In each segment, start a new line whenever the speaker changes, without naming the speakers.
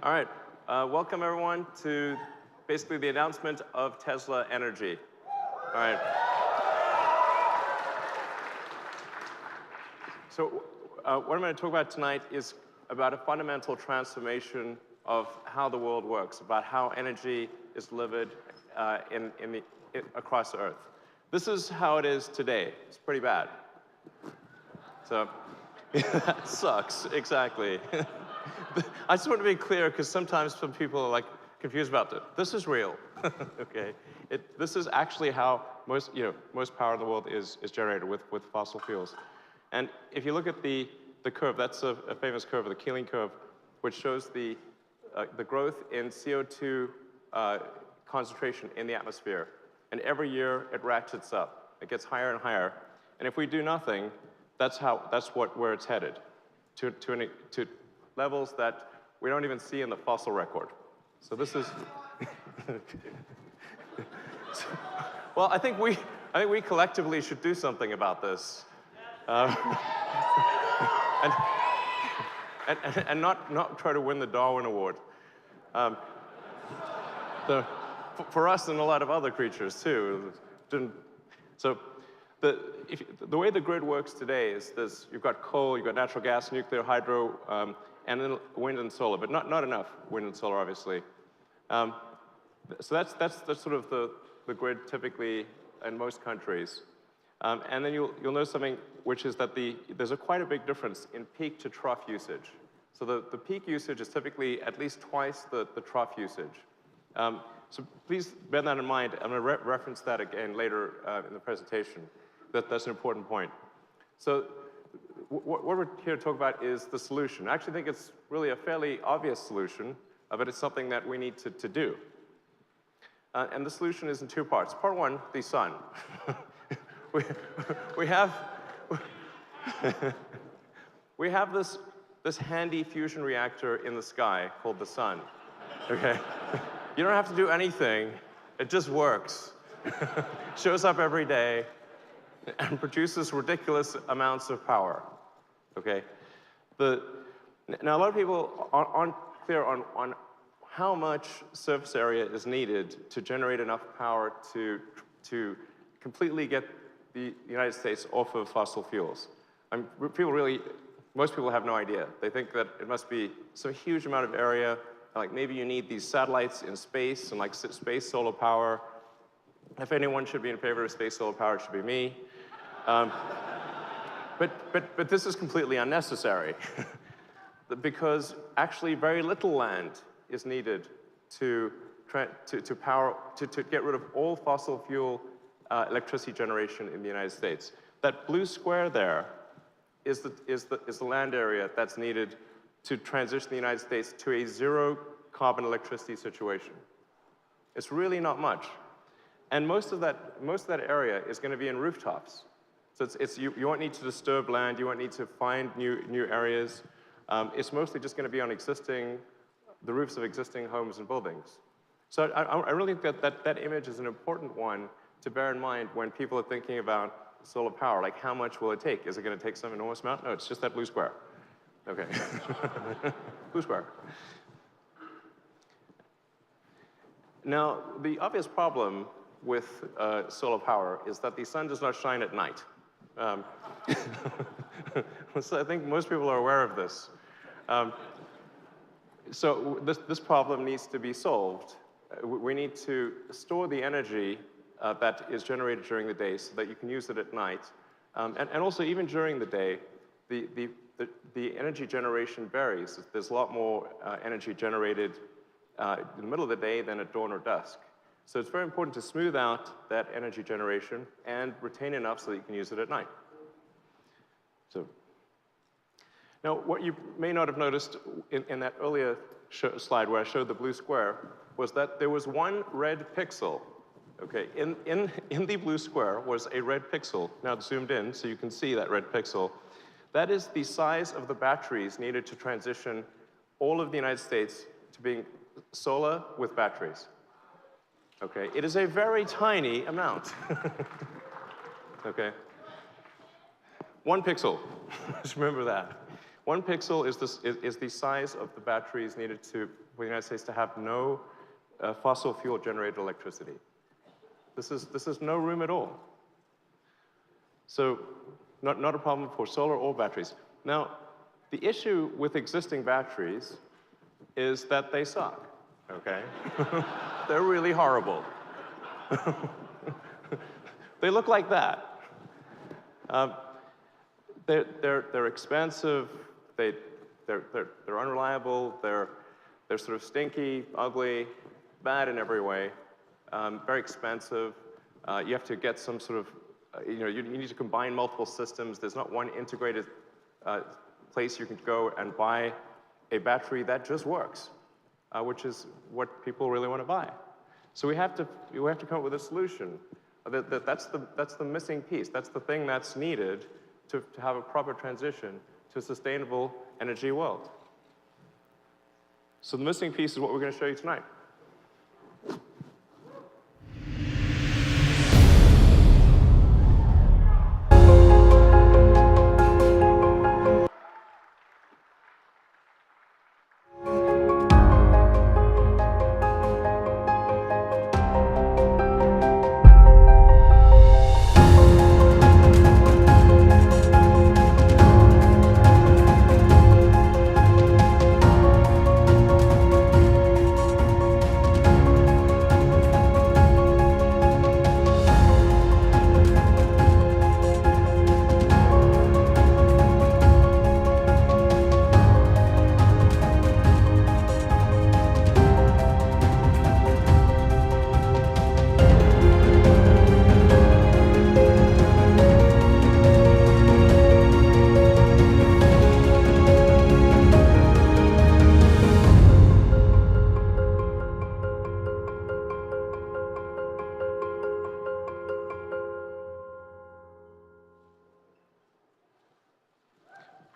All right, welcome everyone to basically the announcement of Tesla Energy. All right. So what I'm going to talk about tonight is about a fundamental transformation of how the world works, about how energy is delivered across the Earth. This is how it is today. It's pretty bad. So that sucks, exactly. I just want to be clear because sometimes some people are like confused about it. This is real, okay? This is actually how most power in the world is generated with fossil fuels. And if you look at the curve, that's a famous curve, the Keeling curve, which shows the growth in CO2 concentration in the atmosphere. And every year it ratchets up. It gets higher and higher. And if we do nothing, that's where it's headed, to levels that we don't even see in the fossil record. So this is. Well, I think we collectively should do something about this, and not try to win the Darwin Award. For us and a lot of other creatures too. So the way the grid works today is this: you've got coal, you've got natural gas, nuclear, hydro, and then wind and solar, but not enough wind and solar, obviously. So that's sort of the grid typically in most countries. And then you'll notice something, which is that there's quite a big difference in peak to trough usage. So the peak usage is typically at least twice the trough usage. So please bear that in mind. I'm going to reference that again later in the presentation. That's an important point. So what we're here to talk about is the solution. I actually think it's really a fairly obvious solution, but it's something that we need to do. And the solution is in two parts. Part one, the sun. we have this handy fusion reactor in the sky called the sun. Okay? You don't have to do anything. It just works. Shows up every day and produces ridiculous amounts of power. Okay? Now, a lot of people aren't clear on how much surface area is needed to generate enough power to completely get the United States off of fossil fuels. Most people have no idea. They think that it must be some huge amount of area, like maybe you need these satellites in space and like space solar power. If anyone should be in favor of space solar power, it should be me. But this is completely unnecessary because actually very little land is needed to get rid of all fossil fuel electricity generation in the United States. That blue square there is the land area that's needed to transition the United States to a zero carbon electricity situation. It's really not much. And most of that area is going to be in rooftops. So you won't need to disturb land, you won't need to find new areas. It's mostly just going to be on the roofs of existing homes and buildings. So I really think that image is an important one to bear in mind when people are thinking about solar power. Like, how much will it take? Is it going to take some enormous amount? No, it's just that blue square. Okay. Blue square. Now, the obvious problem with solar power is that the sun does not shine at night. So I think most people are aware of this. So this problem needs to be solved. We need to store the energy that is generated during the day so that you can use it at night. And also, even during the day, the energy generation varies. There's a lot more energy generated in the middle of the day than at dawn or dusk. So it's very important to smooth out that energy generation and retain enough so that you can use it at night. So now, what you may not have noticed in that earlier slide where I showed the blue square was that there was one red pixel. Okay, in the blue square was a red pixel. Now it's zoomed in so you can see that red pixel. That is the size of the batteries needed to transition all of the United States to being solar with batteries. Okay, it is a very tiny amount. Okay. 1 pixel, just remember that. 1 pixel is the size of the batteries needed for the United States to have no fossil fuel generated electricity. This is no room at all. So not a problem for solar or batteries. Now, the issue with existing batteries is that they suck, okay? They're really horrible. They look like that. They're expensive, they're unreliable, they're sort of stinky, ugly, bad in every way, very expensive. You have to get some sort of, you need to combine multiple systems. There's not one integrated place you can go and buy a battery that just works, which is what people really want to buy. So we have to come up with a solution. That's the missing piece. That's the thing that's needed to have a proper transition to a sustainable energy world. So the missing piece is what we're going to show you tonight.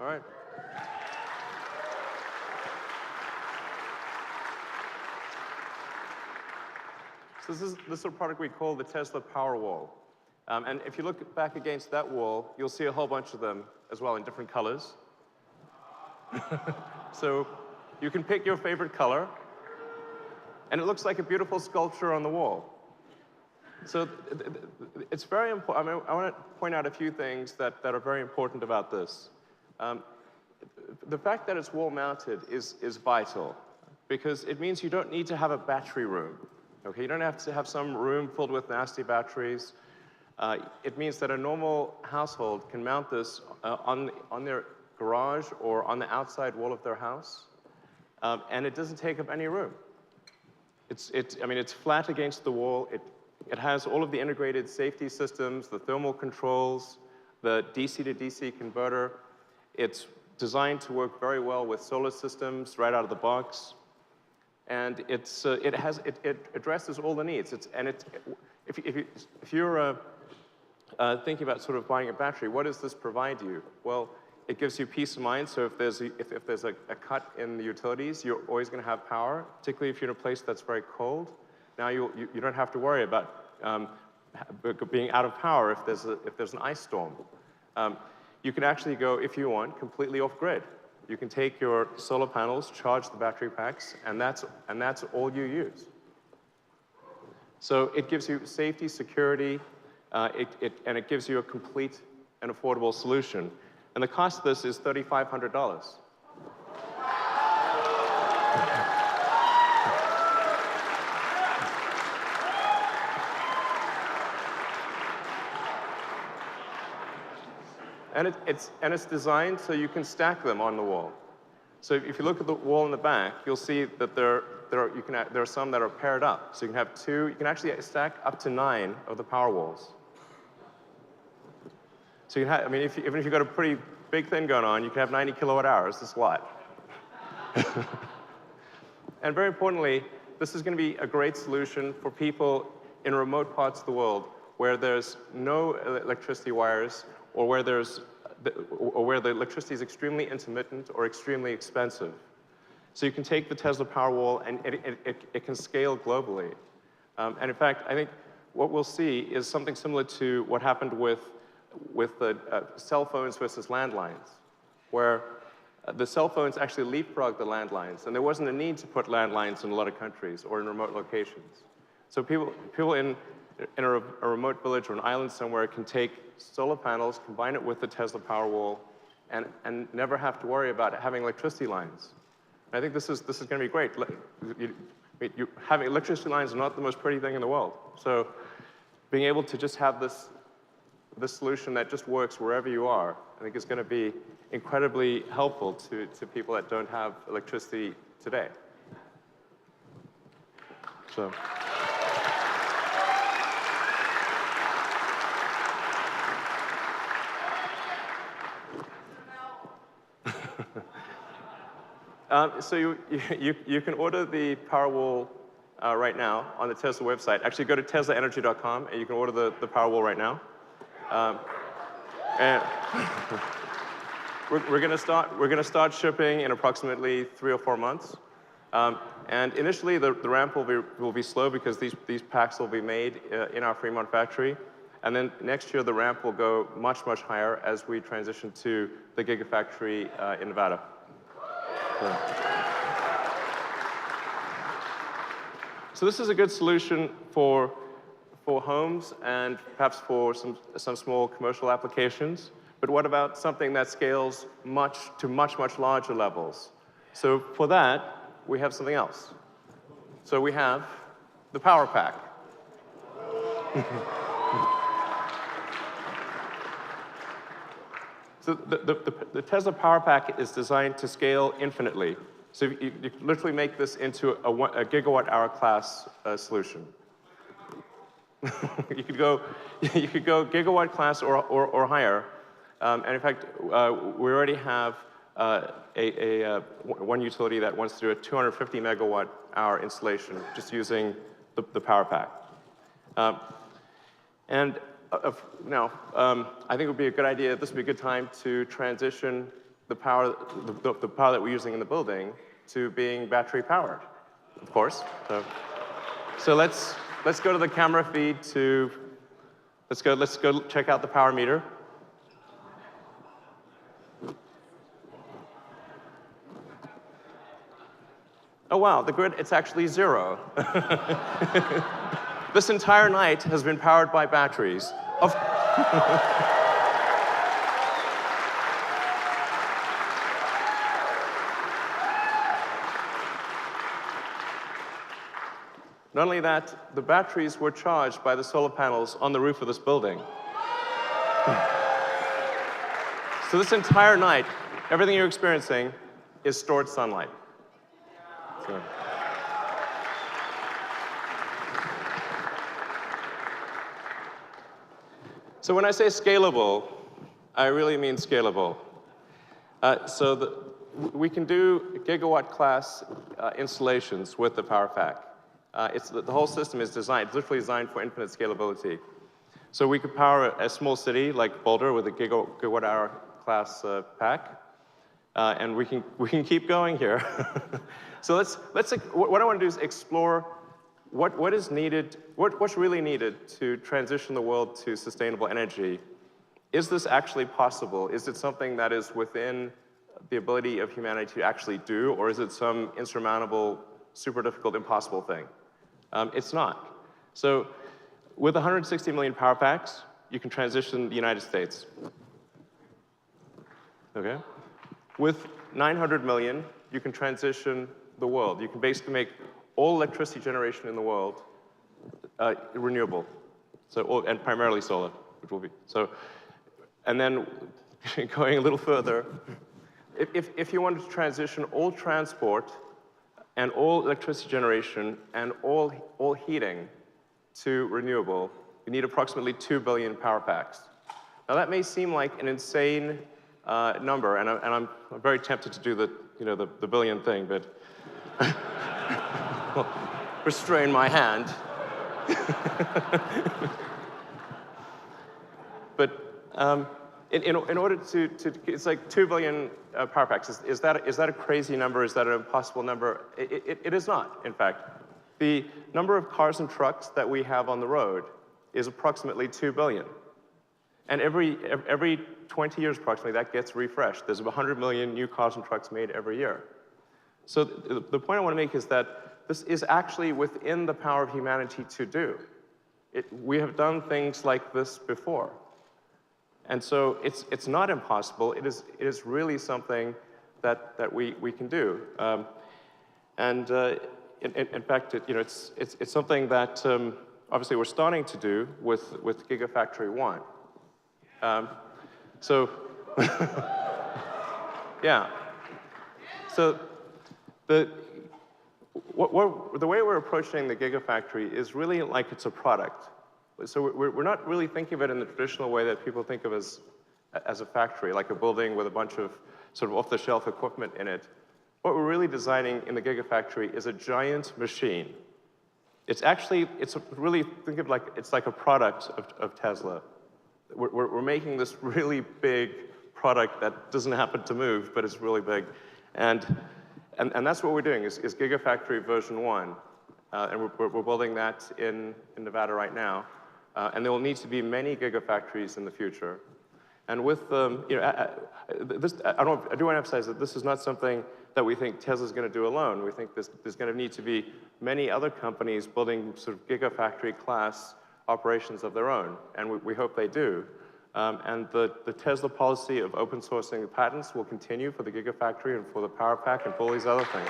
All right. So this is a product we call the Tesla Powerwall. And if you look back against that wall, you'll see a whole bunch of them as well in different colors. So you can pick your favorite color, and it looks like a beautiful sculpture on the wall. So it's very important. I mean, I want to point out a few things that are very important about this. The fact that it's wall-mounted is vital, because it means you don't need to have a battery room. Okay, you don't have to have some room filled with nasty batteries. It means that a normal household can mount this on their garage or on the outside wall of their house, and it doesn't take up any room. I mean, it's flat against the wall. It has all of the integrated safety systems, the thermal controls, the DC to DC converter. It's designed to work very well with solar systems right out of the box. And it addresses all the needs. If you're thinking about sort of buying a battery, what does this provide you? Well, it gives you peace of mind. So if there's a cut in the utilities, you're always going to have power, particularly if you're in a place that's very cold. Now you don't have to worry about being out of power if there's an ice storm. You can actually go, if you want, completely off-grid. You can take your solar panels, charge the battery packs, and that's all you use. So it gives you safety, security, and it gives you a complete and affordable solution. And the cost of this is $3,500. And it's designed so you can stack them on the wall. So if you look at the wall in the back, you'll see that there are some that are paired up. So you can have two. You can actually stack up to 9 of the Powerwalls. So you can have, I mean, even if you've got a pretty big thing going on, you can have 90 kilowatt hours. That's a lot. And very importantly, this is going to be a great solution for people in remote parts of the world where there's no electricity wires, or where the electricity is extremely intermittent or extremely expensive. So you can take the Tesla Powerwall, and it can scale globally. And in fact, I think what we'll see is something similar to what happened with the cell phones versus landlines, where the cell phones actually leapfrogged the landlines, and there wasn't a need to put landlines in a lot of countries or in remote locations. So people in a remote village or an island somewhere can take solar panels, combine it with the Tesla Powerwall, and never have to worry about having electricity lines. And I think this is going to be great. Having electricity lines is not the most pretty thing in the world. So being able to just have this solution that just works wherever you are, I think is going to be incredibly helpful to people that don't have electricity today. So. So you can order the Powerwall right now on the Tesla website. Actually, go to teslaenergy.com and you can order the Powerwall right now. And we're going to start shipping in approximately 3 or 4 months. And initially, the ramp will be slow because these packs will be made in our Fremont factory. And then next year, the ramp will go much, much higher as we transition to the Gigafactory in Nevada. So this is a good solution for homes and perhaps for some small commercial applications. But what about something that scales to much larger levels? So for that, we have something else. So we have the Power Pack. So the Tesla Power Pack is designed to scale infinitely. So you literally make this into a gigawatt-hour class solution. you could go gigawatt class or higher. And in fact, we already have one utility that wants to do a 250 megawatt-hour installation just using the Power Pack. Now, I think it would be a good idea, this would be a good time to transition the power that we're using in the building to being battery powered, of course. So let's go to the camera feed let's go check out the power meter. Oh wow, the grid, it's actually 0. This entire night has been powered by batteries. Not only that, the batteries were charged by the solar panels on the roof of this building. So this entire night, everything you're experiencing is stored sunlight. So when I say scalable, I really mean scalable. We can do gigawatt-class installations with the Power Pack. The whole system is designed, literally designed for infinite scalability. So we could power a small city like Boulder with a gigawatt-hour class pack, and we can keep going here. So what I want to do is explore what is needed, what's really needed to transition the world to sustainable energy. Is this actually possible? Is it something that is within the ability of humanity to actually do, or is it some insurmountable, super difficult, impossible thing? It's not. So with 160 million power packs, you can transition the United States. Okay? With 900 million, you can transition the world. You can basically make all electricity generation in the world renewable, and primarily solar, which will be. So, and then going a little further, if you wanted to transition all transport and all electricity generation and all heating to renewable, you need approximately 2 billion power packs. Now that may seem like an insane number, and I'm very tempted to do the billion thing, but well, restrain my hand. But in order to, it's like 2 billion power packs. Is that a crazy number? Is that an impossible number? It is not, in fact. The number of cars and trucks that we have on the road is approximately 2 billion. And every 20 years approximately, that gets refreshed. There's 100 million new cars and trucks made every year. So the point I want to make is that this is actually within the power of humanity to do. We have done things like this before. And so it's not impossible. It is really something that we can do. In fact, it's something that obviously we're starting to do with Gigafactory 1. Yeah. So the way we're approaching the Gigafactory is really like it's a product. So we're not really thinking of it in the traditional way that people think of as a factory, like a building with a bunch of sort of off-the-shelf equipment in it. What we're really designing in the Gigafactory is a giant machine. It's really, think of like, it's like a product of Tesla. We're making this really big product that doesn't happen to move, but it's really big. And that's what we're doing, is Gigafactory version 1. And we're building that in Nevada right now. And there will need to be many Gigafactories in the future. And with, I do want to emphasize that this is not something that we think Tesla's going to do alone. We think there's going to need to be many other companies building sort of Gigafactory class operations of their own, and we hope they do. And the Tesla policy of open sourcing the patents will continue for the Gigafactory and for the Power Pack and for all these other things.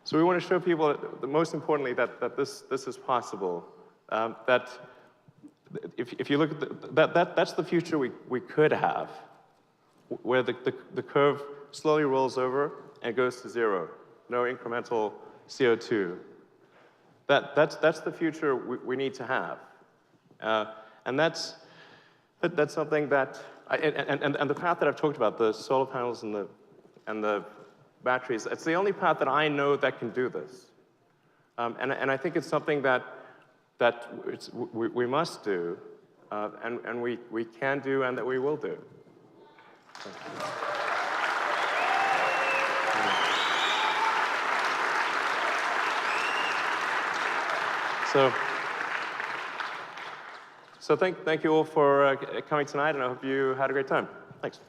So we want to show people, that most importantly, that this is possible. That if you look at that's the future we could have, where the curve slowly rolls over and goes to zero, no incremental CO2. That's the future we need to have, and that's something that and the path that I've talked about, the solar panels and the batteries. It's the only path that I know that can do this, and I think it's something that we must do, and we can do, and that we will do. So thank you all for coming tonight, and I hope you had a great time. Thanks.